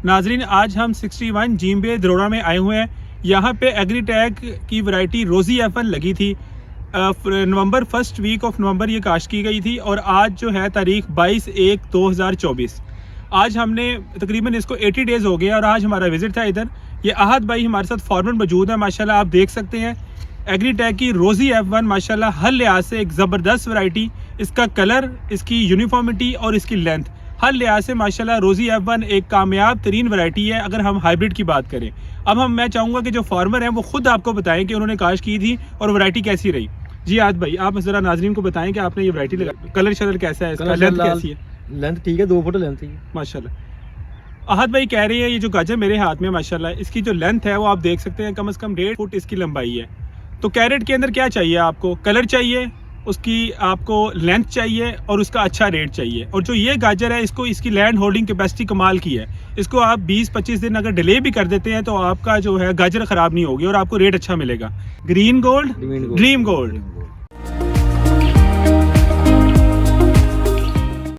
नाजरीन, आज हम 61 जीम्बे दरोड़ा में आए हुए हैं। यहाँ पे एग्रीटेक की वैरायटी रोज़ी F1 लगी थी। November first week of November ये काश्त की गई थी और आज जो है तारीख 22/1/2024। आज हमने तकरीबन इसको 80 डेज़ हो गए और आज हमारा विज़िट था इधर। ये अहद भाई हमारे साथ फार्मर मौजूद है। माशाल्लाह आप देख सकते हैं एग्रीटेक की रोज़ी F1 माशाल्लाह हर लिहाज से एक ज़बरदस्त वैरायटी। इसका कलर, इसकी यूनिफॉर्मिटी और इसकी लेंथ हर लिहाज से माशाल्लाह रोज़ी F1 एक कामयाब तरीन वैरायटी है अगर हम हाइब्रिड की बात करें। अब मैं चाहूँगा कि जो फार्मर हैं वो खुद आपको बताएं कि उन्होंने काश्त की थी और वैरायटी कैसी रही। जी आज भाई, आप ज़रा नाज़रीन को बताएं कि आपने ये वैरायटी लगा, कलर शलर कैसा है, इसका लेंथ कैसी है? लेंथ ठीक है, 2 फुट लेंथ है माशाल्लाह। अहद भाई कह रहे हैं ये जो गाजर मेरे हाथ में माशाल्लाह इसकी जो लेंथ है वो आप देख सकते हैं कम से कम 1.5 फुट इसकी लंबाई है। तो कैरेट के अंदर क्या चाहिए आपको? कलर चाहिए, उसकी आपको लेंथ चाहिए और उसका अच्छा रेट चाहिए। और जो ये गाजर है इसको इसकी लैंड होल्डिंग कैपेसिटी कमाल की है। इसको आप 20-25 दिन अगर डिले भी कर देते हैं तो आपका जो है गाजर ख़राब नहीं होगी और आपको रेट अच्छा मिलेगा। Green gold, dream gold.